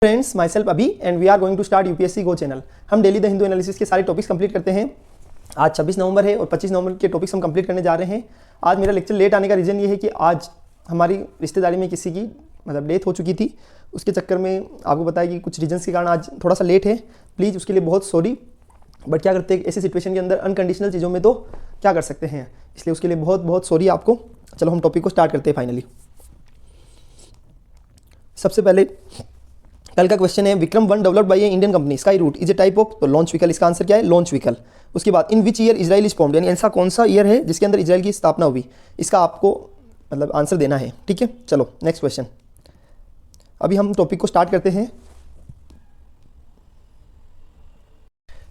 Friends, myself Abhi and we are going to start UPSC go channel. हम daily the Hindu analysis के सारे topics complete करते हैं। आज 26 नवंबर है और 25 नवंबर के टॉपिक्स हम कंप्लीट करने जा रहे हैं। आज मेरा लेक्चर लेट आने का रीज़न ये है कि आज हमारी रिश्तेदारी में किसी की डेथ हो चुकी थी। उसके चक्कर में आपको बताया कि कुछ रीजन्स के कारण आज थोड़ा सा लेट है। प्लीज़ उसके लिए बहुत सॉरी, बट क्या करते हैं ऐसी सिचुएशन के अंदर अनकंडीशनल चीज़ों में तो क्या कर सकते हैं, इसलिए उसके लिए बहुत बहुत सॉरी आपको। चलो हम टॉपिक को स्टार्ट करते हैं फाइनली। सबसे पहले कल का क्वेश्चन है, Vikram 1 developed by a Indian company Skyroot is a type of, तो लॉन्च व्हीकल। इसका आंसर क्या है? Launch vehicle. उसके बाद in which year Israel is formed, यानी ऐसा कौन सा ईयर है जिसके अंदर इजराइल की स्थापना हुई, इसका आपको आंसर देना है। ठीक है, चलो नेक्स्ट क्वेश्चन। अभी हम टॉपिक को स्टार्ट करते हैं।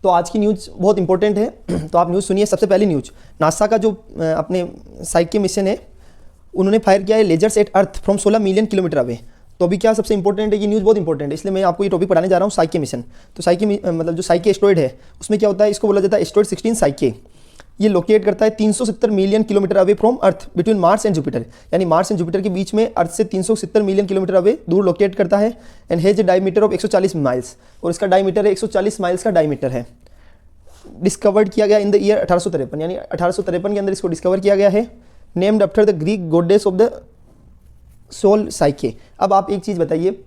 तो आज की न्यूज़ बहुत इंपॉर्टेंट है, तो आप न्यूज़ सुनिए। सबसे पहली न्यूज़, नासा का जो अपने साइके मिशन है, उन्होंने फायर किया है lasers at earth from 16 million kilometre away. तो अभी क्या सबसे इंपॉर्टेंट है, ये न्यूज़ बहुत इंपॉर्टेंट है, इसलिए मैं आपको ये टॉपिक पढ़ाने जा रहा हूँ, साइके मिशन। तो साइके जो साइके एस्टेरॉइड है, उसमें क्या होता है, इसको बोला जाता है एस्टेरॉइड 16 साइके। ये लोकेट करता है 370 million kilometre away from earth between Mars and Jupiter, यानी मार्स एंड जुपिटर के बीच में अर्थ से 370 मिलियन किलोमीटर अवे दूर लोकेट करता है। And has a diameter of 140 miles, और इसका डायमीटर है 140 माइल्स का डायमीटर है। डिस्कवर्ड किया गया इन द ईयर 1853, यानी 1853 के अंदर इसको डिस्कवर किया गया है। Named after the Greek goddess of the soul Psyche. अब आप एक चीज़ बताइए,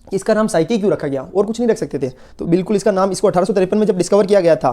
इसका नाम साइके क्यों रखा गया, और कुछ नहीं रख सकते थे? तो बिल्कुल इसका नाम, इसको 1853 में जब डिस्कवर किया गया था,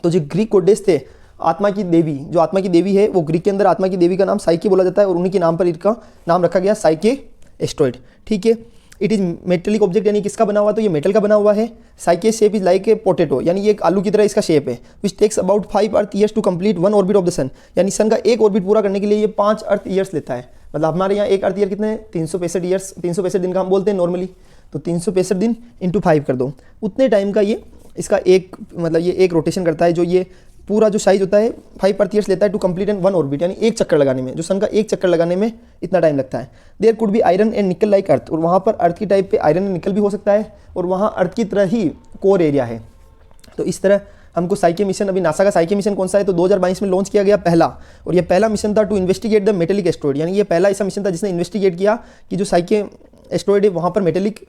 तो जो ग्रीक गॉडेस थे, आत्मा की देवी, जो आत्मा की देवी है, वो ग्रीक के अंदर आत्मा की देवी का नाम साइके बोला जाता है, और उन्हीं के नाम पर इसका नाम रखा गया साइके एस्टेरॉइड। ठीक है। इट इज मेटेलिक ऑब्जेक्ट, यानी किसका बना हुआ, तो ये मेटल का बना हुआ है। Psyche shape is like a potato, यानी ये एक आलू की तरह इसका शेप है। Which takes about 5 earth years to complete 1 orbit of the sun, यानी सन का एक ऑर्बिट पूरा करने के लिए ये 5 अर्थ ईयर्स लेता है। मतलब हमारे यहाँ एक अर्थ ईयर कितने हैं? 365 ईयर्स, 365 दिन का हम बोलते हैं नॉर्मली। तो 365 दिन इंटू 5 कर दो, उतने टाइम का ये इसका एक ये एक रोटेशन करता है। जो ये पूरा जो साइज होता है 5 अर्थ ईयर्स लेता है टू कंप्लीट एन 1 ऑर्बिट, यानी एक चक्कर लगाने में, जो सन का एक चक्कर लगाने में इतना टाइम लगता है। There could be iron and nickel like earth, और वहाँ पर अर्थ की टाइप पे आयरन एंड निकल भी हो सकता है, और वहाँ अर्थ की तरह ही कोर एरिया है। तो इस तरह हमको साइके मिशन, अभी नासा का साइके मिशन कौन सा है, तो 2022 में लॉन्च किया गया पहला, और ये पहला मिशन था to investigate the metallic asteroid, यानी ये पहला ऐसा मिशन था जिसने इन्वेस्टिगेट किया कि जो साइके एस्टेरॉइड है वहाँ पर मेटेलिक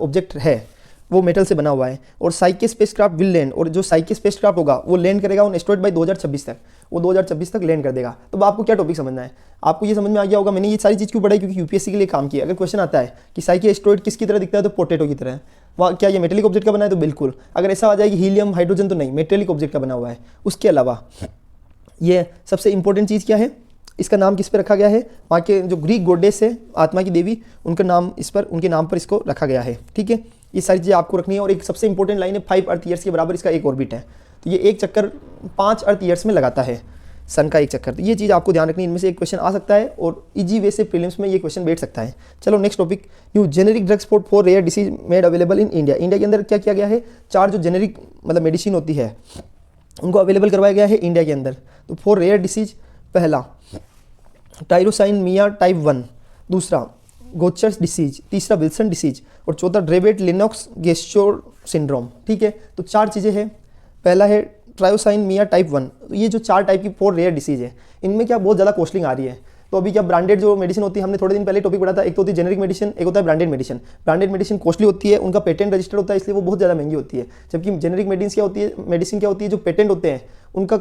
ऑब्जेक्ट है, वो मेटल से बना हुआ है। और साइके स्पेसक्राफ्ट विल लैंड, और जो साइके स्पेसक्राफ्ट होगा वो लैंड करेगा ऑन एस्टेरॉइड बाय 2026 तक, वो 2026 तक लैंड कर देगा। तो अब आपको क्या टॉपिक समझना है, आपको ये समझ में आ गया होगा मैंने ये सारी चीज़ क्यों पढ़ाई, क्योंकि यूपीएससी के लिए काम किया। अगर क्वेश्चन आता है कि साइके एस्टेरॉइड किसकी तरह दिखता है, तो पोटैटो की तरह। वहाँ क्या ये मेटेलिक ऑब्जेक्ट का बना है, तो बिल्कुल। अगर ऐसा आ जाए कि हीलियम हाइड्रोजन, तो नहीं, मेटेलिक ऑब्जेक्ट का बना हुआ है। उसके अलावा ये सबसे इंपॉर्टेंट चीज़ क्या है, इसका नाम किस पे रखा गया है, वहाँ के जो ग्रीक गॉडेस है, आत्मा की देवी, उनका नाम इस पर, उनके नाम पर इसको रखा गया है। ठीक है, ये सारी चीज़ें आपको रखनी है। और एक सबसे इंपॉर्टेंट लाइन है, 5 अर्थ ईयर्स के बराबर इसका एक ऑर्बिट है। तो ये एक चक्कर 5 अर्थ ईयर्स में लगाता है सन का एक चक्कर। तो ये चीज़ आपको ध्यान रखनी है, इनमें से एक क्वेश्चन आ सकता है, और इजी वे से प्रीलिम्स में ये क्वेश्चन बैठ सकता है। चलो next topic, new generic drugs for rare disease made available in India. India के अंदर क्या किया गया है, 4 जो जेनेरिक मेडिसिन होती है उनको अवेलेबल करवाया गया है इंडिया के अंदर। तो फॉर रेयर डिसीज, पहला टायरोसाइनमिया टाइप 1, दूसरा गोचर्स डिसीज, तीसरा विल्सन डिसीज, और चौथा ड्रेबेट लिनॉक्स गेस्चोर सिंड्रोम। ठीक है, तो 4 चीज़ें हैं। पहला है ट्रायोसाइनमिया टाइप 1, तो ये जो 4 टाइप की 4 रेयर डिसीज है, इनमें क्या बहुत ज़्यादा कॉस्टलिंग आ रही है। तो अभी क्या ब्रांडेड जो मेडिसिन होती है, हमने थोड़े दिन पहले टॉपिक पढ़ा था, एक तो होती है जेनेरिक मेडिसिन, एक होता है branded medicine. Branded medicine costly होती है, उनका पेटेंट रजिस्टर्ड होता है, इसलिए वो बहुत ज़्यादा महंगी होती है। जबकि जेनेरिक मेडिसिन क्या होती है, जो पेटेंट होते हैं, उनका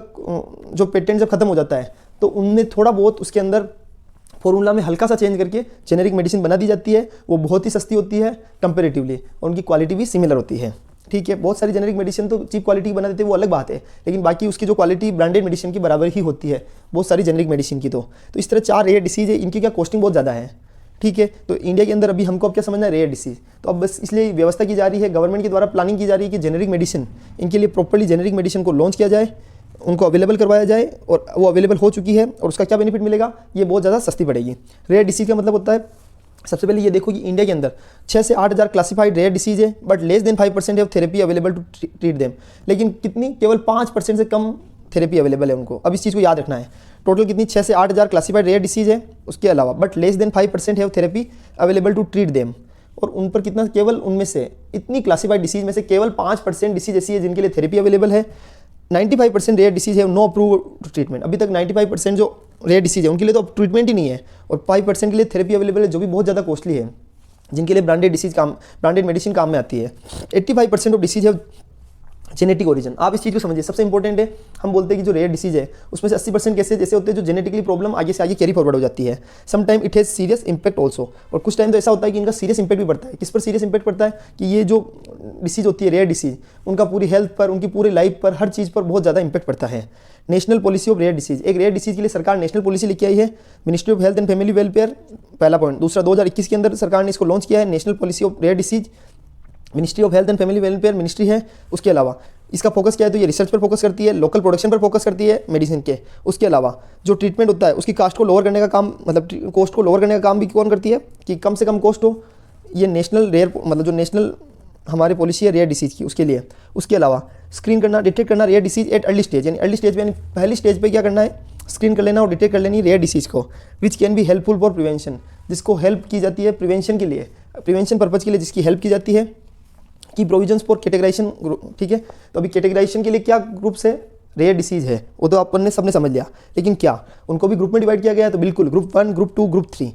जो पेटेंट जब खत्म हो जाता है, तो उनमें थोड़ा बहुत उसके अंदर फॉर्मूला में हल्का सा चेंज करके जेनेरिक मेडिसिन बना दी जाती है। वो बहुत ही सस्ती होती है कंपेरेटिवली, और उनकी क्वालिटी भी सिमिलर होती है। ठीक है, बहुत सारी जेनेरिक मेडिसिन तो चीप क्वालिटी की बना देते हैं, वो अलग बात है, लेकिन बाकी उसकी जो क्वालिटी ब्रांडेड मेडिसिन की बराबर ही होती है बहुत सारी जेनेरिक मेडिसिन की। तो इस तरह 4 रेयर डिसीज है, इनकी क्या कॉस्टिंग बहुत ज़्यादा है। ठीक है, तो इंडिया के अंदर अभी हमको अब क्या समझना है, रेयर डिसीज। तो अब बस इसलिए व्यवस्था की जा रही है, गवर्नमेंट के द्वारा प्लानिंग की जा रही है कि जेनेरिक मेडिसिन, इनके लिए प्रॉपर्ली जेनेरिक मेडिसिन को लॉन्च किया जाए, उनको अवेलेबल करवाया जाए, और वो अवेलेबल हो चुकी है। और उसका क्या बेनिफिट मिलेगा, ये बहुत ज़्यादा सस्ती पड़ेगी। रेयर डिसीज का मतलब होता है, सबसे पहले ये देखो कि इंडिया के अंदर 6 से 8 हज़ार क्लासिफाइड रेयर डिसीज है, but less than 5% of therapy available to treat them. लेकिन कितनी, केवल 5% से कम थेरेपी अवेलेबल है उनको। अब इस चीज़ को याद रखना है। टोटल कितनी, 6 से 8 हज़ार क्लासिफाइड रेयर डिसीज है, उसके अलावा बट लेस देन 5% है therapy available to treat them. और उन पर कितना, केवल उनमें से, इतनी क्लासिफाइड डिसीज में से केवल 5% डिसीज ऐसी है जिनके लिए थेरेपी अवेलेबल है। 95% रेयर डिसीज है नो अप्रूव ट्रीटमेंट। अभी तक 95% जो रेयर डिसीज है उनके लिए तो ट्रीटमेंट ही नहीं है, और 5% के लिए थेरेपी अवेलेबल है, जो भी बहुत ज़्यादा कॉस्टली है। जिनके लिए ब्रांडेड मेडिसिन काम में आती है। 85% ऑफ डिसीज है जेनेटिक ओरिजिन। आप इस चीज़ को समझिए, सबसे इंपॉर्टेंट है, हम बोलते हैं कि जो रेयर डिसीज है उसमें से 80% केसेज ऐसे होते हैं जो जेनेटिकली प्रॉब्लम आगे से आगे कैरी फॉरवर्ड हो जाती है। Some time it has serious impact also, और कुछ टाइम तो ऐसा होता है कि इनका सीरियस इंपैक्ट भी पड़ता है। किस पर सीरियस इंपैक्ट पड़ता है कि ये जो डिसीज होती है रेयर डिसीज, उनका पूरी हेल्थ पर, उनकी पूरी लाइफ पर, हर चीज़ पर बहुत ज़्यादा इंपैक्ट पड़ता है। National policy of rare disease, एक रेयर डिसीज के लिए सरकार नेशनल पॉलिसी लेके आई है, ministry of health and family welfare, पहला पॉइंट। दूसरा, 2021 के अंदर सरकार ने इसको लॉन्च किया है, national policy of rare disease, ministry of health and family welfare ministry है। उसके अलावा इसका फोकस क्या है, तो ये रिसर्च पर फोकस करती है, लोकल प्रोडक्शन पर फोकस करती है मेडिसिन के। उसके अलावा जो ट्रीटमेंट होता है उसकी कास्ट को लोअर करने का काम, मतलब कॉस्ट को लोअर करने का काम भी कौन करती है कि कम से कम कॉस्ट हो, ये नेशनल रेयर, मतलब जो नेशनल हमारी पॉलिसी है रेयर डिसीज की, उसके लिए। उसके अलावा स्क्रीन करना, डिटेक्ट करना rare disease at early stage, यानी अर्ली स्टेज पे, यानी पहली स्टेज पे क्या करना है, स्क्रीन कर लेना और डिटेक्ट कर लेनी रेयर डिसीज को, which can be helpful for prevention, जिसको हेल्प की जाती है प्रिवेंशन के लिए, प्रिवेंशन पर्पज़ के लिए जिसकी हेल्प की जाती है, की प्रोविजंस फॉर कैटेगराइजेशन ग्रुप। ठीक है, तो अभी कैटेगराइजेशन के लिए क्या ग्रुप्स है, रेयर डिसीज है, वो तो अपन ने सबने समझ लिया, लेकिन क्या उनको भी ग्रुप में डिवाइड किया गया है, तो बिल्कुल ग्रुप 1, ग्रुप 2, ग्रुप 3।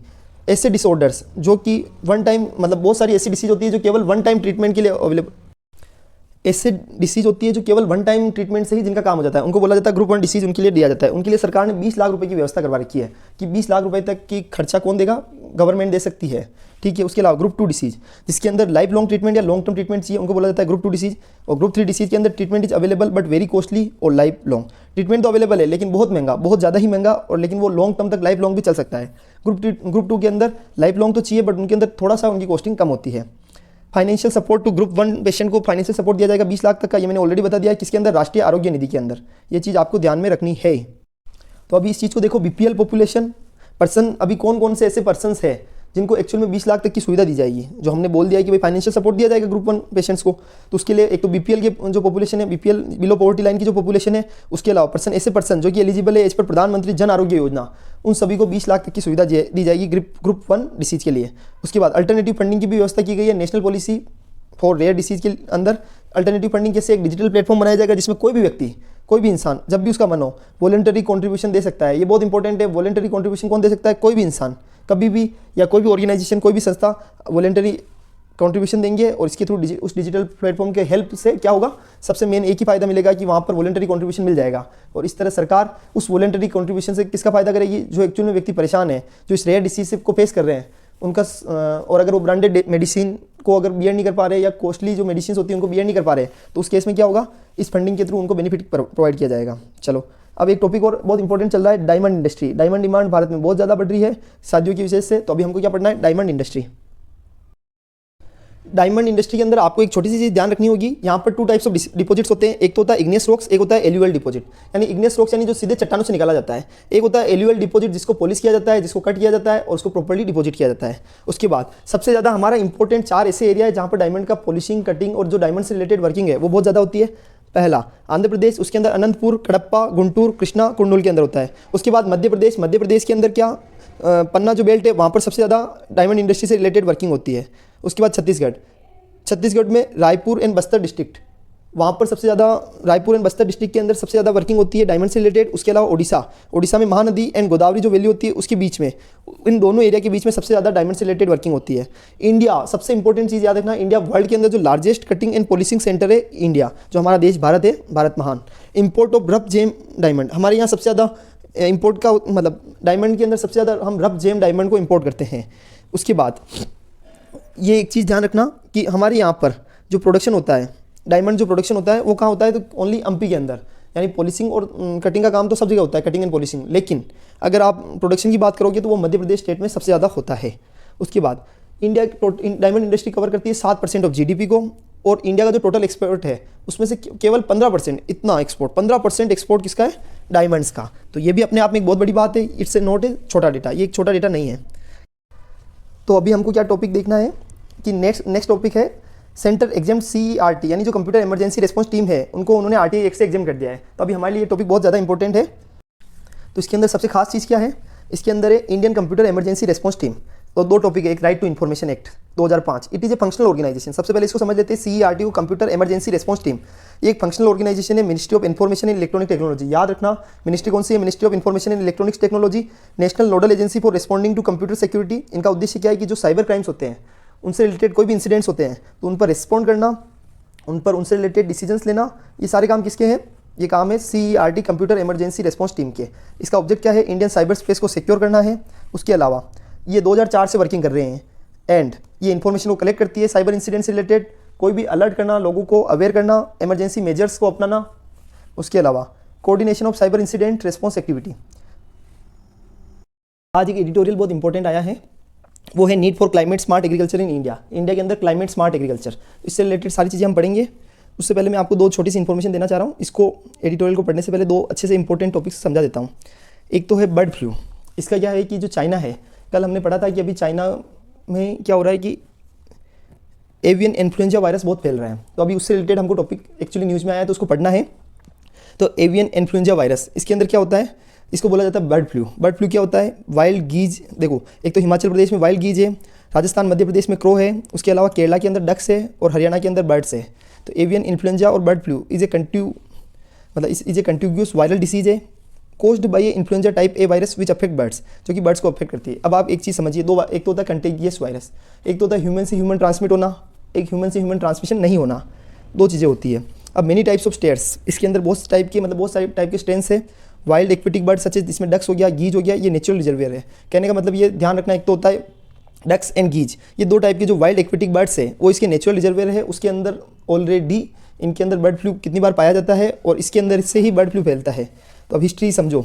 ऐसे डिसऑर्डर्स जो कि वन टाइम, मतलब बहुत सारी ऐसी डिसीज होती है जो केवल वन टाइम ट्रीटमेंट के लिए अवेलेबल, ऐसे डिसीज होती है जो केवल वन टाइम ट्रीटमेंट से ही जिनका काम हो जाता है, उनको बोला जाता है ग्रुप 1 डिसीज, उनके लिए दिया जाता है। उनके लिए सरकार ने 20 लाख रुपए की व्यवस्था करवा रखी है कि 20 लाख रुपए तक की खर्चा कौन देगा, गवर्नमेंट दे सकती है। ठीक है, उसके अलावा ग्रुप 2 डिसीज, जिसके अंदर लाइफ लॉन्ग ट्रीटमेंट या लॉन्ग टर्म ट्रीटमेंट चाहिए, उनको बोला जाता है ग्रुप 2 डिसीज। और ग्रुप 3 डिसीज के अंदर treatment is available but very costly और लाइफ लॉन्ग, ट्रीटमेंट तो अवेलेबल है लेकिन बहुत महंगा, बहुत ज़्यादा ही महंगा, और लेकिन वो लॉन्ग टर्म तक लाइफ लॉन्ग भी चल सकता है। ग्रुप 2 के अंदर लाइफ लॉन्ग तो चाहिए बट उनके अंदर थोड़ा सा उनकी कॉस्टिंग कम होती है। Financial support to group 1 patient को फाइनेंशियल सपोर्ट दिया जाएगा 20 लाख तक का, ये मैंने ऑलरेडी बता दिया है, किसके अंदर, राष्ट्रीय आरोग्य निधि के अंदर। ये चीज़ आपको ध्यान में रखनी है। तो अभी इस चीज़ को देखो, बीपीएल पॉपुलेशन पर्सन, अभी कौन कौन से ऐसे पर्सन्स है जिनको एक्चुअल में 20 लाख तक की सुविधा दी जाएगी, जो हमने बोल दिया है कि भाई फाइनेंशियल सपोर्ट दिया जाएगा ग्रुप 1 पेशेंट्स को। तो उसके लिए एक तो बीपीएल के जो पॉपुलेशन है, बीपीएल बिलो पॉवर्टी लाइन की जो पॉपुलेशन है, उसके अलावा पर्सन, ऐसे पर्सन जो कि एलिजिबल है एज पर प्रधानमंत्री जन आरोग्य योजना, उन सभी को 20 लाख तक की सुविधा दी जाएगी ग्रुप 1 डिसीज के लिए। उसके बाद अल्टरनेटिव फंडिंग की भी व्यवस्था की गई है national policy for rare disease के अंदर। अल्टरनेटिव फंडिंग कैसे, एक डिजिटल प्लेटफॉर्म बनाया जाएगा जिसमें कोई भी व्यक्ति, कोई भी इंसान जब भी उसका मन हो वॉलंटरी कंट्रीब्यूशन दे सकता है। ये बहुत इंपॉर्टेंट है, वॉलंटरी कंट्रीब्यूशन कौन दे सकता है, कोई भी इंसान कभी भी, या कोई भी ऑर्गेनाइजेशन, कोई भी संस्था वॉलंटरी कंट्रीब्यूशन देंगे, और इसके थ्रू उस डिजिटल प्लेटफॉर्म के हेल्प से क्या होगा, सबसे मेन एक ही फायदा मिलेगा कि वहाँ पर वॉलंटरी कंट्रीब्यूशन मिल जाएगा। और इस तरह सरकार उस वॉलंटरी कंट्रीब्यूशन से किसका फायदा करेगी, जो एक्चुअल में व्यक्ति परेशान है, जो इस रेयर डिसीज को फेस कर रहे हैं उनका, और अगर वो ब्रांडेड मेडिसिन को अगर बियर नहीं कर पा रहे, या कॉस्टली जो मेडिसिन होती है उनको बियर नहीं कर पा रहे, तो उस केस में क्या होगा, इस फंडिंग के थ्रू उनको बेनिफिट प्रोवाइड किया जाएगा। चलो, अब एक टॉपिक और बहुत इंपॉर्टेंट चल रहा है, diamond industry. Diamond demand Bharat में बहुत ज़्यादा बढ़ रही है शादियों की वजह से, तो अभी हमको क्या पढ़ना है, डायमंड इंडस्ट्री। डायमंड इंडस्ट्री के अंदर आपको एक छोटी सी चीज़ ध्यान रखनी होगी, यहाँ पर 2 टाइप्स ऑफ डिपॉजिट्स होते हैं, एक तो होता है इग्नियस रॉक्स, एक होता है एल्यूअल डिपॉजिट। यानी इग्नियस रॉक्स यानी जो सीधे चट्टानों से निकाला जाता है, एक होता है एल्यूअल डिपॉजिट जिसको पॉलिश किया जाता है, जिसको कट किया जाता है और उसको प्रॉपर्ली डिपॉजिट किया जाता है। उसके बाद सबसे ज़्यादा हमारा इंपॉर्टेंट 4 ऐसे एरिया है जहाँ पर डायमंड का पॉलिशिंग, कटिंग और जो डायमंड से रिलेटेड वर्किंग है वो बहुत ज़्यादा होती है। पहला आंध्र प्रदेश, उसके अंदर अनंतपुर, कडप्पा, गुंटूर, कृष्णा, कुर्नूल के अंदर होता है। उसके बाद मध्य प्रदेश के अंदर क्या, पन्ना जो बेल्ट है वहाँ पर सबसे ज़्यादा डायमंड इंडस्ट्री से रिलेटेड वर्किंग होती है। उसके बाद छत्तीसगढ़ में रायपुर एंड बस्तर डिस्ट्रिक्ट, वहाँ पर सबसे ज़्यादा, रायपुर एंड बस्तर डिस्ट्रिक्ट के अंदर सबसे ज़्यादा वर्किंग होती है डायमंड से रिलेटेड। उसके अलावा ओडिशा में महानदी एंड गोदावरी जो वैली होती है उसके बीच में, इन दोनों एरिया के बीच में सबसे ज़्यादा डायमंड से रिलेटेड वर्किंग होती है। इंडिया, सबसे इंपॉर्टेंट चीज़ याद रखना, इंडिया वर्ल्ड के अंदर जो largest cutting and polishing centre है इंडिया, जो हमारा देश भारत है, भारत महान। Import of rough gem diamond, हमारे यहाँ सबसे ज़्यादा इंपोर्ट का, मतलब डायमंड के अंदर सबसे ज़्यादा हम रफ जेम डायमंड को इंपोर्ट करते हैं। उसके बाद ये एक चीज़ ध्यान रखना कि हमारे यहाँ पर जो प्रोडक्शन होता है, डायमंड जो प्रोडक्शन होता है वो कहाँ होता है, तो ओनली एमपी के अंदर। यानी पॉलिशिंग और कटिंग का काम तो सब जगह होता है, कटिंग एंड पॉलिशिंग, लेकिन अगर आप प्रोडक्शन की बात करोगे तो वो मध्य प्रदेश स्टेट में सबसे ज़्यादा होता है। उसके बाद इंडिया डायमंड इंडस्ट्री कवर करती है 7% ऑफ जीडीपी को, और इंडिया का जो टोटल एक्सपोर्ट है उसमें से केवल 15%, इतना एक्सपोर्ट, 15% एक्सपोर्ट किसका है, डायमंड्स का। तो ये भी अपने आप में एक बहुत बड़ी बात है, इट्स ए नॉट ए छोटा डेटा, ये एक छोटा डेटा नहीं है। तो अभी हमको क्या टॉपिक देखना है कि नेक्स्ट टॉपिक है सेंटर एग्जाम CERT, यानी जो कंप्यूटर इमरजेंसी रिस्पांस टीम है उनको उन्होंने RTI एक्ट से एग्जाम कर दिया है। तो अभी हमारे लिए ये टॉपिक बहुत ज़्यादा इंपॉर्टेंट है। तो इसके अंदर सबसे खास चीज़ क्या है, इसके अंदर है Indian computer emergency response team. तो 2 टॉपिक है, एक right to information act 2005, it is a functional organisation. सबसे पहले इसको समझ लेते हैं, CERT को कंप्यूटर इमरजेंसी रिस्पांस टीम, ये एक फंक्शनल ऑर्गेनाइजेशन है, ministry of information and electronic technology. याद रखना मिनिस्ट्री कौन सी है, ministry of information and electronics technology. National nodal agency for responding to computer security, इनका उद्देश्य क्या है कि जो साइबर क्राइम्स होते हैं उनसे रिलेटेड कोई भी इंसिडेंट्स होते हैं तो उन पर रिस्पॉन्ड करना, उनसे रिलेटेड डिसीजंस लेना, ये सारे काम किसके हैं? ये काम है CERT computer emergency response team के। इसका ऑब्जेक्ट क्या है? इंडियन साइबर स्पेस को सिक्योर करना है। उसके अलावा ये 2004 से वर्किंग कर रहे हैं एंड ये इन्फॉर्मेशन को कलेक्ट करती है साइबर इंसिडेंट से रिलेटेड, कोई भी अलर्ट करना, लोगों को अवेयर करना, इमरजेंसी मेजर्स को अपनाना। उसके अलावा coordination of cyber incident response activity. आज एक एडिटोरियल बहुत इंपॉर्टेंट आया है, वो है need for climate smart agriculture in India. India के अंदर क्लाइमेट स्मार्ट एग्रीकल्चर, इससे रिलेटेड सारी चीज़ें हम पढ़ेंगे। उससे पहले मैं आपको दो छोटी सी इन्फॉर्मेशन देना चाह रहा हूँ। इसको एडिटोरियल को पढ़ने से पहले दो अच्छे से इंपॉर्टेंट टॉपिक्स समझा देता हूँ। एक तो है बर्ड फ्लू। इसका क्या है कि जो चाइना है, कल हमने पढ़ा था कि अभी चाइना में क्या हो रहा है कि एवियन इन्फ्लुएंजा वायरस बहुत फैल रहा है, तो अभी उससे रिलेटेड हमको टॉपिक एक्चुअली न्यूज़ में आया है तो उसको पढ़ना है। तो एवियन इन्फ्लुएंजा वायरस, इसके अंदर क्या होता है? इसको बोला जाता है बर्ड फ्लू। बर्ड फ्लू क्या होता है? वाइल्ड गीज, देखो एक तो हिमाचल प्रदेश में वाइल्ड गीज है, राजस्थान मध्य प्रदेश में क्रो है, उसके अलावा केरला के अंदर डक्स है और हरियाणा के अंदर बर्ड्स है। तो एवियन इन्फ्लुएंजा और bird flu is a continuous viral disease है caused by influenza type A virus which affect birds, जो कि बर्ड्स को अफेक्ट करती है। अब आप एक चीज़ समझिए, एक तो होता है कंटेजियस वायरस, एक तो होता है ह्यूमन से ह्यूमन ट्रांसमिट होना, एक ह्यूमन से ह्यूमन ट्रांसमिशन नहीं होना, दो चीज़ें होती है। अब मेनी टाइप्स ऑफ स्टेयर्स, इसके अंदर बहुत सारे टाइप के स्ट्रेंस है। वाइल्ड एक्वेटिक बर्ड सच जिसमें डक्स हो गया, गीज हो गया, ये नेचुरल रिजर्वियर है। कहने का मतलब ये ध्यान रखना, एक तो होता है डक्स एंड गीज, ये दो टाइप के जो वाइल्ड एक्वेटिक बर्ड्स है वो इसके नेचुरल रिजर्वियर है। उसके अंदर ऑलरेडी इनके अंदर बर्ड फ्लू कितनी बार पाया जाता है और इसके अंदर इससे ही बर्ड फ्लू फैलता है। तो अब हिस्ट्री समझो,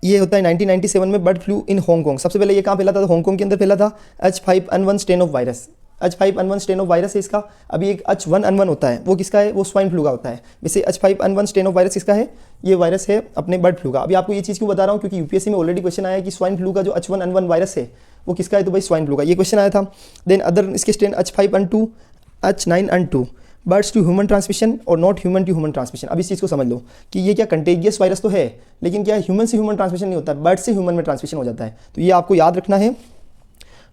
ये होता है 1997 में बर्ड फ्लू इन हांगकांग। सबसे पहले ये कहाँ फैला था? तो हांगकांग के अंदर फैला था। H5N1 strain of virus, H5N1 strain of virus है इसका। अभी एक H1N1 होता है, वो किसका है? वो स्वाइन फ्लू का होता है। वैसे H5N1 स्ट्रेन ऑफ वायरस किसका है? ये वायरस है अपने बर्ड फ्लू का। अभी आपको ये चीज़ क्यों बता रहा हूँ? क्योंकि यूपीएससी में ऑलरेडी क्वेश्चन आया कि स्वाइन फ्लू का जो H1N1 वायरस है वो किसका है? तो भाई स्वाइन फ्लू का, ये क्वेश्चन आया था। देन अदर इसके strain H5N2, H9N2, birds to human transmission और not human to human transmission. अब इस चीज़ को समझ लो कि ये क्या कंटेजियस वायरस तो है, लेकिन क्या ह्यूमन से ह्यूमन ट्रांसमिशन नहीं होता है, बर्ड से ह्यूमन में ट्रांसमिशन हो जाता है। तो ये आपको याद रखना है,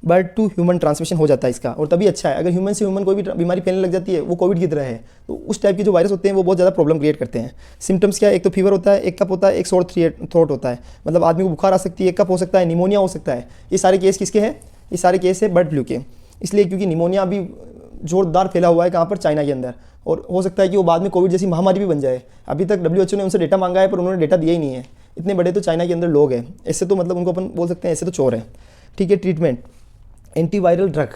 बर्ड टू ह्यूमन ट्रांसमिशन हो जाता है इसका, और तभी अच्छा है। अगर ह्यूमन से ह्यूमन कोई भी बीमारी फैलने लग जाती है, वो कोविड की तरह है, तो उस टाइप के जो वायरस होते हैं वो बहुत ज़्यादा प्रॉब्लम क्रिएट करते हैं। सिम्टम्स क्या है? एक तो फीवर होता है, एक कफ होता है, एक सोर थ्रोट होता है, मतलब आदमी को बुखार आ सकती है, कफ हो सकता है, निमोनिया हो सकता है। ये सारे केस किसके हैं? ये सारे केस है बर्ड फ्लू के। इसलिए क्योंकि निमोनिया अभी जोरदार फैला हुआ है कहाँ पर? चाइना के अंदर, और हो सकता है कि वो बाद में कोविड जैसी महामारी भी बन जाए। अभी तक WHO ने उनसे डेटा मांगा है पर उन्होंने डेटा दिया ही नहीं है। इतने बड़े तो चाइना के अंदर लोग हैं, ऐसे तो मतलब उनको अपन बोल सकते हैं ऐसे तो चोर है। ठीक है, ट्रीटमेंट एंटीवायरल ड्रग।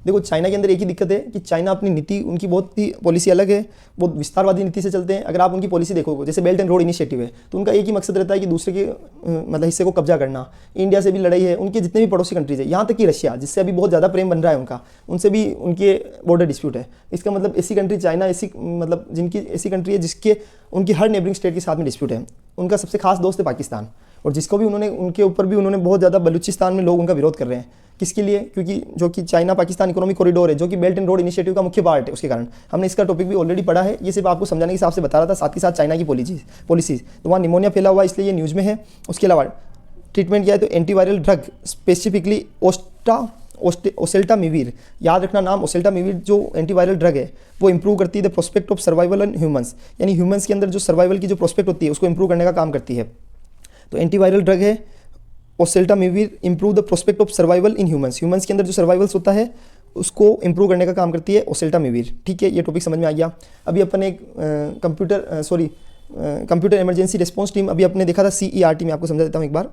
देखो चाइना के अंदर एक ही दिक्कत है कि चाइना अपनी नीति, उनकी बहुत ही पॉलिसी अलग है, वो विस्तारवादी नीति से चलते हैं। अगर आप उनकी पॉलिसी देखोगे, जैसे बेल्ट एंड रोड इनिशिएटिव है, तो उनका एक ही मकसद रहता है कि दूसरे के मतलब हिस्से को कब्जा करना। इंडिया से भी लड़ाई है, उनके जितने भी पड़ोसी कंट्रीज है, यहाँ तक कि रशिया, जिससे अभी बहुत ज़्यादा प्रेम बन रहा है उनका, उनसे भी उनके बॉर्डर डिस्प्यूट है। इसका मतलब ऐसी कंट्री चाइना, ऐसी मतलब जिनकी ऐसी कंट्री है जिसके उनकी हर नेबरिंग स्टेट के साथ में डिस्प्यूट है। उनका सबसे खास दोस्त है पाकिस्तान, और जिसको भी उन्होंने, उनके ऊपर भी उन्होंने बहुत ज़्यादा, बलूचिस्तान में लोग उनका विरोध कर रहे हैं। किसके लिए? क्योंकि जो कि चाइना पाकिस्तान इकोनॉमिक कॉरिडोर है, जो कि बेल्ट एंड रोड इनिशिएटिव का मुख्य पार्ट है, उसके कारण हमने इसका टॉपिक भी ऑलरेडी पढ़ा है। ये सिर्फ आपको समझाने के हिसाब से बता रहा था, साथ ही साथ चाइना की पॉलिसीज। तो वहाँ निमोनिया फैला हुआ, इसलिए ये न्यूज़ में है। उसके अलावा ट्रीटमेंट क्या है? तो एंटीवायरल ड्रग, स्पेसिफिकली ओसेल्टामिविर, याद रखना नाम, ओसेल्टामिविर जो एंटीवायरल ड्रग है वो इंप्रूव करती है the prospect of survival in humans, यानी ह्यूमंस के अंदर जो सर्वाइवल की जो प्रोस्पेक्ट होती है उसको इंप्रूव करने का काम करती है। तो एंटीवायरल ड्रग है oseltamivir, improve the prospect of survival in humans, humans के अंदर जो सर्वाइवल्स होता है उसको इंप्रूव करने का काम करती है ओसेल्टामिविर। ठीक है, ये टॉपिक समझ में आ गया। अभी अपन एक कंप्यूटर इमरजेंसी रिस्पॉन्स टीम अभी अपने देखा था CERT में, आपको समझा देता हूँ, एक बार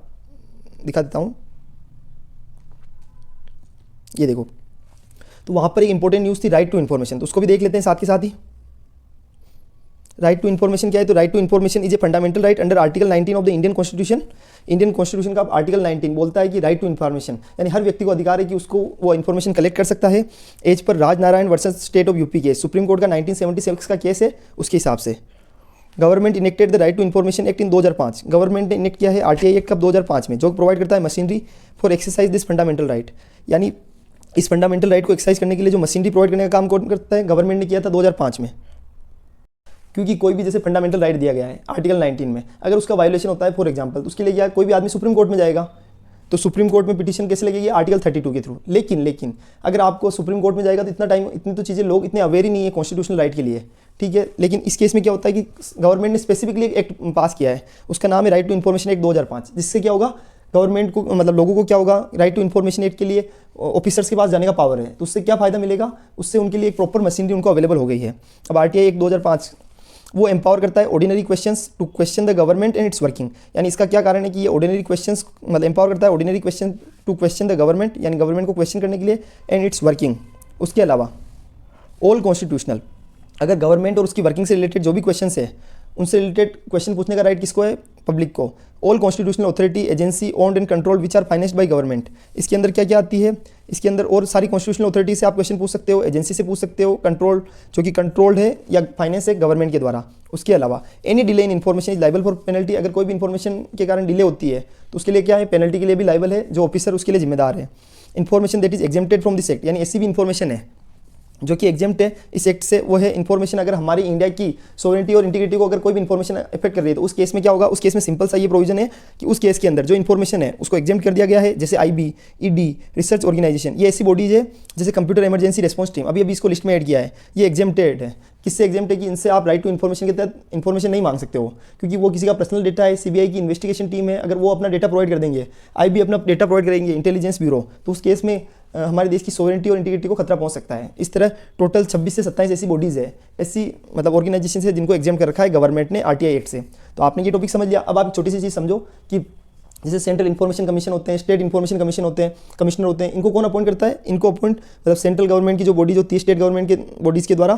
दिखा देता हूँ। ये देखो, तो वहाँ पर एक इंपॉर्टेंट न्यूज़ थी राइट टू इन्फॉर्मेशन, तो उसको भी देख लेते हैं साथ के साथ ही। राइट टू इन्फॉर्मेशन क्या है? तो right to information is a fundamental right under article 19 of the Indian constitution. Indian constitution का आर्टिकल 19 बोलता है कि राइट टू इन्फॉर्मेशन, यानी हर व्यक्ति को अधिकार है कि उसको वो इन्फॉर्मेशन कलेक्ट कर सकता है। एज पर Rajnarayan versus state of UP case, supreme court का 1976 का केस है, उसके हिसाब से government enacted the right to information act in 2005। Government ने इनेक्ट किया है RTI एक्ट कब? 2005 में, जो प्रोवाइड करता है machinery for exercise this fundamental right, यानी इस फंडामेंटल राइट को एक्सरसाइज करने के लिए जो मशीनरी प्रोवाइड करने का काम कौन करता है? गवर्नमेंट ने किया था 2005 में। क्योंकि कोई भी जैसे फंडामेंटल राइट दिया गया है आर्टिकल 19 में, अगर उसका वायलेशन होता है फॉर एग्जांपल, तो उसके लिए क्या कोई भी आदमी सुप्रीम कोर्ट में जाएगा, तो सुप्रीम कोर्ट में पिटीशन कैसे लगेगी? आर्टिकल 32 के थ्रू। लेकिन अगर आपको सुप्रीम कोर्ट में जाएगा तो इतना टाइम, इतनी तो चीज़ें लोग इतने अवेयर ही नहीं है कॉन्स्टिट्यूशनल राइट के लिए। ठीक है, लेकिन इस केस में क्या होता है कि गवर्नमेंट ने स्पेसिफिकली एक एक्ट पास किया है, उसका नाम है राइट टू इन्फॉर्मेशन एक्ट 2005, जिससे क्या होगा गवर्नमेंट को मतलब लोगों को क्या होगा, राइट टू इन्फॉर्मेशन एक्ट के लिए ऑफिसर्स के पास जाने का पावर है, तो उससे क्या फ़ायदा मिलेगा, उससे उनके लिए एक प्रॉपर मशीनरी उनको अवेलेबल हो गई है। अब आरटीआई एक्ट 2005 वो एम्पावर करता है ordinary questions to question the government and its working. यानी इसका क्या कारण है कि ये ऑर्डिनरी क्वेश्चंस मतलब एम्पावर करता है ordinary question to question the government, यानी गवर्नमेंट को क्वेश्चन करने के लिए, एंड इट्स वर्किंग। उसके अलावा ऑल कॉन्स्टिट्यूशनल, अगर गवर्नमेंट और उसकी वर्किंग से रिलेटेड जो भी क्वेश्चन है उनसे रिलेटेड क्वेश्चन पूछने का राइट किसको है, पब्लिक को। All constitutional authority agency owned and control which are financed by government. इसके अंदर क्या क्या आती है, इसके अंदर और सारी कॉन्स्टिट्यूशनल अथॉरिटी से आप क्वेश्चन पूछ सकते हो, एजेंसी से पूछ सकते हो, कंट्रोल जो कि कंट्रोल्ड है या फाइनेंस है गवर्नमेंट के द्वारा। उसके अलावा any delay in information is liable for penalty, अगर कोई भी इन्फॉर्मेशन के कारण डिले होती है तो उसके लिए क्या है, पेनल्टी के लिए भी लाइबल है, जो ऑफिसर उसके लिए जिम्मेदार है। Information that is exempted from this act, यानी ऐसी भी इन्फॉर्मेशन है जो कि एग्जेम्प्ट है इस एक्ट से, वो है इन्फॉर्मेशन अगर हमारी इंडिया की सोवरेनिटी और इंटीग्रिटी को अगर कोई भी इन्फॉर्मेशन अफेक्ट कर रही है तो उस केस में क्या होगा, उस केस में सिंपल सा ये प्रोविजन है कि उस केस के अंदर जो इन्फॉर्मेशन है उसको एग्जेम्प्ट कर दिया गया है। जैसे आईबी, ईडी, रिसर्च ऑर्गेनाइजेशन, ये ऐसी बॉडीज है जैसे कंप्यूटर इमरजेंसी रिस्पॉन्स टीम, अभी इसको लिस्ट में ऐड किया है, ये एग्जेम्प्टेड है। किससे एग्जेम्प्ट है कि इनसे आप राइट टू इन्फॉर्मेशन के तहत इन्फॉर्मेशन नहीं मांग सकते हो, क्योंकि वो किसी का पर्सनल डेटा है, सीबीआई की इन्वेस्टिगेशन टीम है, अगर वो अपना डेटा प्रोवाइड कर देंगे, आईबी अपना डेटा प्रोवाइड करेंगे, इंटेलिजेंस ब्यूरो, तो उस केस में हमारे देश की सोवरेनिटी और इंटीग्रिटी को खतरा पहुंच सकता है। इस तरह टोटल 26 से 27 ऐसी बॉडीज़ है, ऐसी मतलब ऑर्गेनाइजेशन है जिनको एग्जाम कर रखा है गवर्नमेंट ने आरटीआई एक्ट से। तो आपने ये टॉपिक समझ लिया। अब आप एक छोटी सी चीज़ समझो कि जैसे सेंट्रल इन्फॉर्मेशन कमीशन होते हैं, स्टेट इन्फॉर्मेशन कमीशन होते हैं, कमिश्नर होते हैं, इनको कौन अपॉइंट करता है, इनको अपॉइंट मतलब सेंट्रल गवर्नमेंट की जो बॉडीज होती है स्टेट गवर्नमेंट के बॉडीज़ के द्वारा,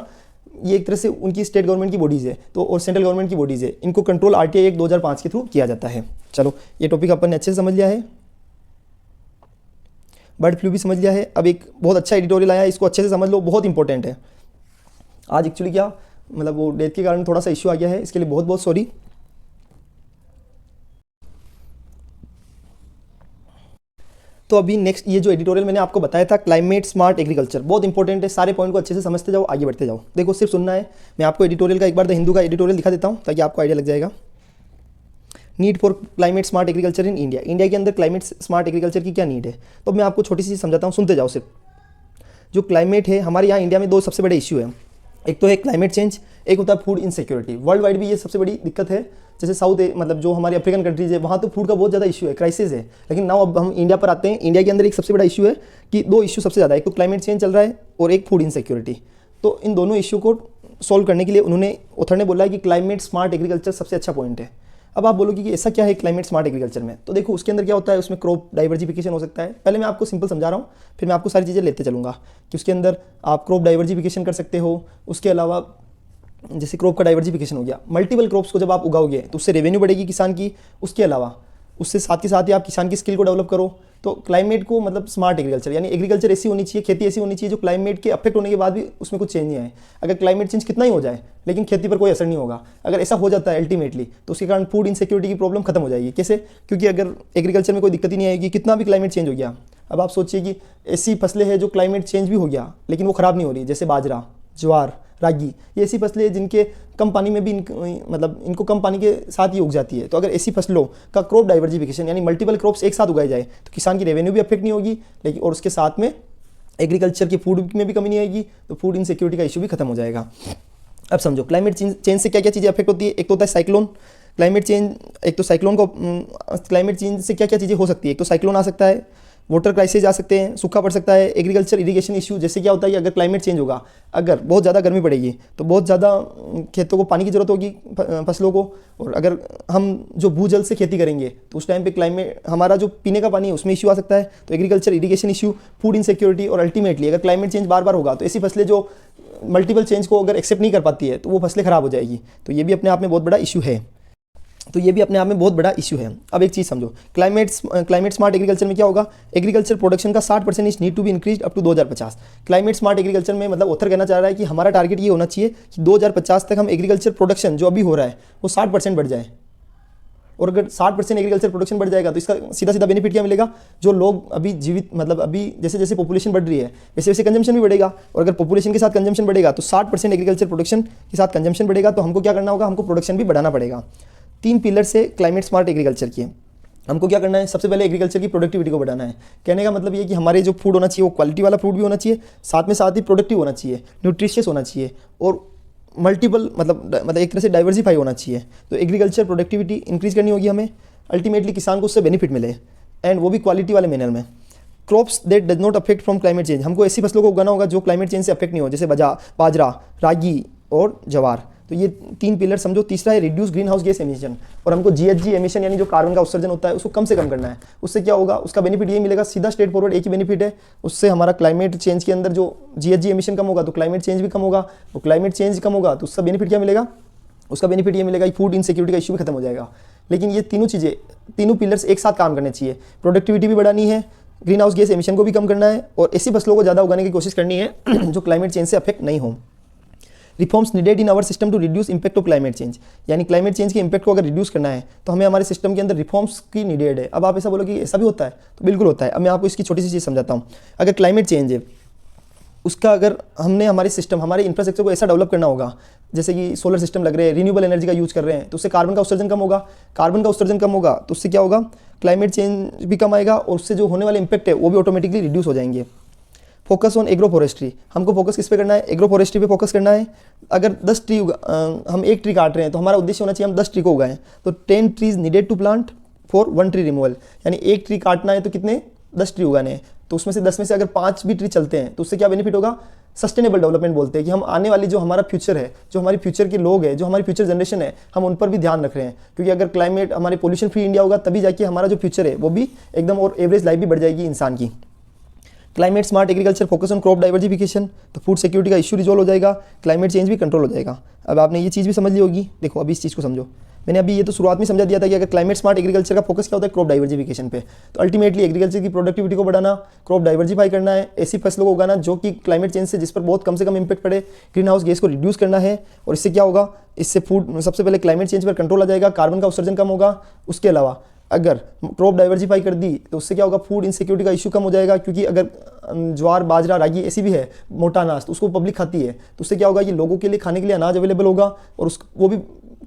ये एक तरह से उनकी स्टेट गवर्नमेंट की बॉडीज़ है तो, और सेंट्रल गवर्नमेंट की बॉडीज़ है, इनको कंट्रोल आरटीआई एक्ट 2005 के थ्रू किया जाता है। चलो ये टॉपिक अपन ने अच्छे से समझ लिया है, बर्ड फ्लू भी समझ लिया है। अब एक बहुत अच्छा एडिटोरियल आया है, इसको अच्छे से समझ लो, बहुत इंपॉर्टेंट है। आज एक्चुअली क्या मतलब वो डेथ के कारण थोड़ा सा इश्यू आ गया है, इसके लिए बहुत बहुत सॉरी। तो अभी नेक्स्ट ये जो एडिटोरियल मैंने आपको बताया था क्लाइमेट स्मार्ट एग्रीकल्चर, बहुत इंपॉर्टेंट है, सारे पॉइंट को अच्छे से समझते जाओ, आगे बढ़ते जाओ। देखो सिर्फ सुनना है, मैं आपको एडिटोरियल का एक बार द हिंदू का एडिटोरियल दिखा देता हूँ ताकि आपको आइडिया लग जाएगा। Need for climate smart agriculture in India, India के अंदर क्लाइमेट स्मार्ट एग्रीकल्चर की क्या नीड है, तो मैं आपको छोटी सी चीज़ समझाता हूँ, सुनते जाओ सिर्फ। जो क्लाइमेट है हमारे यहाँ इंडिया में दो सबसे बड़े इश्यू है, एक तो है क्लाइमेट चेंज, एक होता है फूड इनसिक्योरिटी। वर्ल्ड वाइड भी ये सबसे बड़ी दिक्कत है, जैसे साउथ मतलब जो हमारी अफ्रीकन कंट्रीज है वहाँ तो फूड का बहुत ज़्यादा इशू है, क्राइसिस है। लेकिन नाउ अब हम इंडिया पर आते हैं, इंडिया के अंदर एक सबसे बड़ा इशू है कि दो इशू सबसे ज़्यादा, एक तो क्लाइमेट चेंज चल रहा है और एक फूड इनसिक्योरिटी। तो इन दोनों इशू को सॉल्व करने के लिए उन्होंने ऑथर ने बोला है कि क्लाइमेट स्मार्ट एग्रीकल्चर सबसे अच्छा पॉइंट है। अब आप बोलोगे कि ऐसा क्या है क्लाइमेट स्मार्ट एग्रीकल्चर में, तो देखो उसके अंदर क्या होता है, उसमें क्रॉप डाइवर्सिफिकेशन हो सकता है। पहले मैं आपको सिंपल समझा रहा हूँ, फिर मैं आपको सारी चीज़ें लेते चलूँगा कि उसके अंदर आप क्रॉप डाइवर्सिफिकेशन कर सकते हो। उसके अलावा जैसे क्रॉप का डाइवर्सिफिकेशन हो गया, मल्टीपल क्रॉप्स को जब आप उगाओगे तो उससे रेवेन्यू बढ़ेगी किसान की। उसके अलावा उससे साथ के साथ ही आप किसान की स्किल को डेवलप करो। तो क्लाइमेट को मतलब स्मार्ट एग्रीकल्चर, यानी एग्रीकल्चर ऐसी होनी चाहिए, खेती ऐसी होनी चाहिए जो क्लाइमेट के अफेक्ट होने के बाद भी उसमें कुछ चेंज नहीं आए। अगर क्लाइमेट चेंज कितना ही हो जाए लेकिन खेती पर कोई असर नहीं होगा, अगर ऐसा हो जाता है अल्टीमेटली तो उसके कारण फूड इनसिक्योरिटी की प्रॉब्लम खत्म हो जाएगी। कैसे, क्योंकि अगर एग्रीकल्चर में कोई दिक्कत ही नहीं आएगी, कितना भी क्लाइमेट चेंज हो गया। अब आप सोचिए कि ऐसी फसलें हैं जो क्लाइमेट चेंज भी हो गया लेकिन वो ख़राब नहीं हो रही, जैसे बाजरा, ज्वार, रागी, ये ऐसी फसलें जिनके कम पानी में भी मतलब इनको कम पानी के साथ ही उग जाती है। तो अगर ऐसी फसलों का क्रॉप डाइवर्सिफिकेशन यानी मल्टीपल क्रॉप्स एक साथ उगाए जाए तो किसान की रेवेन्यू भी अफेक्ट नहीं होगी, लेकिन और उसके साथ में एग्रीकल्चर की फूड में भी कमी नहीं आएगी, तो फूड इनसिक्योरिटी का इशू भी खत्म हो जाएगा। अब समझो क्लाइमेट चेंज से क्या क्या चीज़ें अफेक्ट होती है। एक तो होता है साइक्लोन, क्लाइमेट चेंज, एक तो साइक्लोन को क्लाइमेट चेंज से क्या क्या चीज़ें हो सकती है, एक तो साइक्लोन आ सकता है, वाटर क्राइसिस आ सकते हैं, सूखा पड़ सकता है, एग्रीकल्चर इरिगेशन इशू। जैसे क्या होता है कि अगर क्लाइमेट चेंज होगा, अगर बहुत ज़्यादा गर्मी पड़ेगी तो बहुत ज़्यादा खेतों को पानी की ज़रूरत होगी, फसलों को, और अगर हम जो भूजल से खेती करेंगे तो उस टाइम पे क्लाइमेट हमारा जो पीने का पानी है उसमें इशू आ सकता है। तो agriculture irrigation issue, food insecurity, और अल्टीमेटली अगर क्लाइमेट चेंज बार बार होगा तो ऐसी फसलें जो मल्टीपल चेंज को अगर एक्सेप्ट नहीं कर पाती है तो वो फसलें ख़राब हो जाएगी। तो ये भी अपने आप में बहुत बड़ा इशू है। अब एक चीज़ समझो, क्लाइमेट स्मार्ट एग्रीकल्चर में क्या होगा, एग्रीकल्चर प्रोडक्शन का 60% is need to be increase up to 2050। Climate smart agriculture में मतलब ऑथर कहना चाह रहा है कि हमारा टारगेट ये होना चाहिए कि 2050 तक हम एग्रीकल्चर प्रोडक्शन जो अभी हो रहा है वो 60% बढ़ जाए। और अगर 60% एग्रीकल्चर प्रोडक्शन बढ़ जाएगा तो इसका सीधा सीधा बेनिफिट क्या मिलेगा, जो लोग अभी जीवित मतलब अभी जैसे जैसे पॉपुलेशन बढ़ रही है वैसे वैसे कंजम्पशन भी बढ़ेगा, और अगर पॉपुलेशन के साथ कंजम्पशन बढ़ेगा तो 60% एग्रीकल्चर प्रोडक्शन के साथ कंजम्पशन बढ़ेगा। तो हमको क्या करना होगा, हमको प्रोडक्शन भी बढ़ाना पड़ेगा। 3 पिलर से क्लाइमेट स्मार्ट एग्रीकल्चर की हमको क्या करना है, सबसे पहले एग्रीकल्चर की प्रोडक्टिविटी को बढ़ाना है। कहने का मतलब ये कि हमारे जो फूड होना चाहिए वो क्वालिटी वाला फूड भी होना चाहिए, साथ ही प्रोडक्टिव होना चाहिए, न्यूट्रिशियस होना चाहिए, और मल्टीपल मतलब एक तरह से डाइवर्सिफाई होना चाहिए। तो एग्रीकल्चर प्रोडक्टिविटी इंक्रीज़ करनी होगी हमें, अल्टीमेटली किसान को उससे बेनिफिट मिले। एंड वो भी क्वालिटी वाले मैनर में। Crops that does not affect from climate change, हमको ऐसी फसलों को उगाना होगा जो क्लाइमेट चेंज से अफेक्ट नहीं हो, जैसे बाजरा, रागी और ज्वार। तो ये 3 पिलर समझो। तीसरा है reduce green house gas emission, और हमको GHG एमिशन यानी जो कार्बन का उत्सर्जन होता है उसको कम से कम करना है। उससे क्या होगा, उसका बेनिफिट ये मिलेगा, सीधा स्ट्रेट फॉरवर्ड एक ही बेनिफिट है, उससे हमारा क्लाइमेट चेंज के अंदर जो GHG एमिशन कम होगा तो क्लाइमेट चेंज भी कम होगा, तो क्लाइमेट चेंज कम होगा तो उसका बेनिफिट क्या मिलेगा, उसका बेनिफिट ये मिलेगा कि फूड इनसिक्योरिटी का इशू भी खत्म हो जाएगा। लेकिन ये तीनों चीज़ें, तीनों पिलर्स एक साथ काम करने चाहिए। प्रोडक्टिविटी भी बढ़ानी है, ग्रीन हाउस गैस एमिशन को भी कम करना है, और ऐसी फसलों को ज़्यादा उगाने की कोशिश करनी है जो क्लाइमेट चेंज से अफेक्ट नहीं हो। Reforms needed in our system to reduce impact of climate change, यानी क्लाइमेट चेंज के इंपैक्ट को अगर रिड्यूस करना है तो हमें हमारे सिस्टम के अंदर रिफॉर्म्स की नीडेड है। अब आप ऐसा बोलो कि ऐसा भी होता है, तो बिल्कुल होता है। अब मैं आपको इसकी छोटी सी चीज़ समझाता हूँ। अगर क्लाइमेट चेंज है, उसका अगर हमने हमारे सिस्टम, हमारे इंफ्रास्ट्रक्चर को ऐसा डेवलप करना होगा, जैसे कि सोलर सिस्टम लग रहे हैं, रिन्यूएबल एनर्जी का यूज़ कर रहे हैं, तो उससे कार्बन का उत्सर्जन कम होगा। कार्बन का उत्सर्जन कम होगा तो उससे क्या होगा, क्लाइमेट चेंज भी कम आएगा, और उससे जो होने वाले इंपैक्ट है वो भी ऑटोमेटिकली रिड्यूस हो जाएंगे। फोकस ऑन एग्रो फॉरेस्ट्री, हमको फोकस किस पे करना है, एग्रो फॉरेस्ट्री पे फोकस करना है। अगर 10 ट्री हम 1 ट्री काट रहे हैं तो हमारा उद्देश्य होना चाहिए हम 10 ट्री को उगाएं। तो 10 trees needed to plant for 1 tree removal, यानी 1 ट्री काटना है तो कितने, 10 ट्री उगाने हैं। तो उसमें से 10 में से अगर 5 भी ट्री चलते हैं तो उससे क्या बेनिफिट होगा, सस्टेनेबल डेवलपमेंट बोलते हैं कि हम आने वाली जो हमारा फ्यूचर है, जो हमारी फ्यूचर के लोग हैं, जो हमारी फ्यूचर जनरेशन है, हम उन पर भी ध्यान रख रहे हैं। क्योंकि अगर क्लाइमेट हमारे पोल्यूशन फ्री इंडिया होगा तभी जाके हमारा जो फ्यूचर है वो भी एकदम, और एवरेज लाइफ भी बढ़ जाएगी इंसान की। Climate smart agriculture, focus on crop diversification, तो फूड सिक्योरिटी का इशू रिजॉल्व हो जाएगा, क्लाइमेट चेंज भी कंट्रोल हो जाएगा। अब आपने ये चीज़ भी समझ ली होगी। देखो अभी इस चीज़ को समझो, मैंने अभी ये तो शुरुआत में समझा दिया था कि अगर क्लाइमेट स्मार्ट एग्रीकल्चर का फोकस क्या होता है, क्रॉप डाइवर्सिफिकेशन पे। तो अल्टीमेटली एग्रीकल्चर की प्रोडक्टिविटी को बढ़ाना, क्रॉप डाइवर्सिफाई करना है, ऐसी फसलों को उगाना जो कि क्लाइमेट चेंज से जिस पर बहुत कम से कम इंपैक्ट पड़े, ग्रीन हाउस गैस को रिड्यूस करना है। और इससे क्या होगा, इससे फूड, सबसे पहले क्लाइमेट चेंज पर कंट्रोल आ जाएगा, कार्बन का उत्सर्जन कम होगा। उसके अलावा अगर क्रॉप डाइवर्सिफाई कर दी तो उससे क्या होगा, फूड इनसिक्योरिटी का इशू कम हो जाएगा। क्योंकि अगर ज्वार, बाजरा, रागी ऐसी भी है मोटा अनाज, तो उसको पब्लिक खाती है, तो उससे क्या होगा, ये लोगों के लिए खाने के लिए अनाज अवेलेबल होगा, और वो भी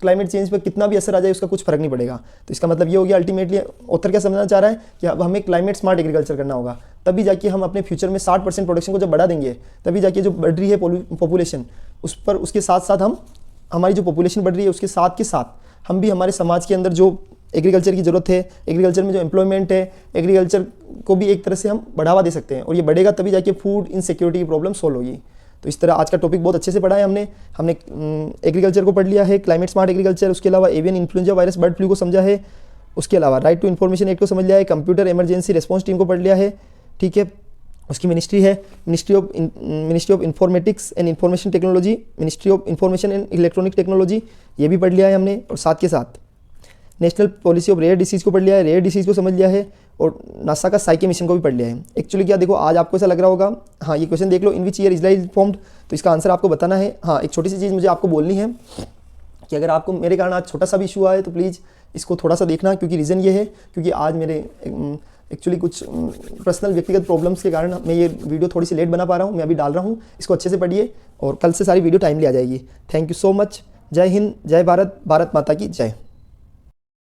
क्लाइमेट चेंज पर कितना भी असर आ जाए उसका कुछ फर्क नहीं पड़ेगा। तो इसका मतलब ये हो गया, अल्टीमेटली ऑथर क्या समझना चाह रहा है कि अब हमें क्लाइमेट स्मार्ट एग्रीकल्चर करना होगा, तभी जाके हम अपने फ्यूचर में 60% प्रोडक्शन को जब बढ़ा देंगे, तभी जाके जो बढ़ रही है पॉपुलेशन, उस पर, उसके साथ साथ हम, हमारी जो पॉपुलेशन बढ़ रही है उसके साथ के साथ हम भी हमारे समाज के अंदर जो एग्रीकल्चर की ज़रूरत है, एग्रीकल्चर में जो एम्प्लॉयमेंट है, एग्रीकल्चर को भी एक तरह से हम बढ़ावा दे सकते हैं, और ये बढ़ेगा तभी जाके फूड इनसिक्योरिटी की प्रॉब्लम सॉल्व होगी। तो इस तरह आज का टॉपिक बहुत अच्छे से पढ़ा है हमने एग्रीकल्चर को पढ़ लिया है, क्लाइमेट स्मार्ट एग्रीकल्चर, उसके अलावा avian influenza virus bird flu को समझा है, उसके अलावा राइट टू इन्फॉर्मेशन एक्ट को समझ लिया है, कंप्यूटर इमरजेंसी रिस्पॉन्स टीम को पढ़ लिया है, ठीक है। उसकी मिनिस्ट्री है ministry of informatics and information technology, ministry of information and electronic technology, ये भी पढ़ लिया है हमने। और साथ के साथ national policy of rare disease को पढ़ लिया है, रेयर डिसीज़ को समझ लिया है, और नासा का साइके मिशन को भी पढ़ लिया है। एक्चुअली क्या देखो, आज आपको ऐसा लग रहा होगा, हाँ ये क्वेश्चन देख लो, इन विच ईयर इजराइल फॉर्म्ड, तो इसका आंसर आपको बताना है। हाँ एक छोटी सी चीज़ मुझे आपको बोलनी है कि अगर आपको मेरे कारण आज छोटा सा भी इशू आए तो प्लीज़ इसको थोड़ा सा देखना, क्योंकि रीज़न ये है क्योंकि आज मेरे एक्चुअली कुछ पर्सनल व्यक्तिगत प्रॉब्लम्स के कारण मैं ये वीडियो थोड़ी सी लेट बना पा रहा हूँ, मैं अभी डाल रहा हूँ, इसको अच्छे से पढ़िए और कल से सारी वीडियो टाइमली आ जाएगी। Thank you so much. जय हिंद, जय भारत, भारत माता की जय।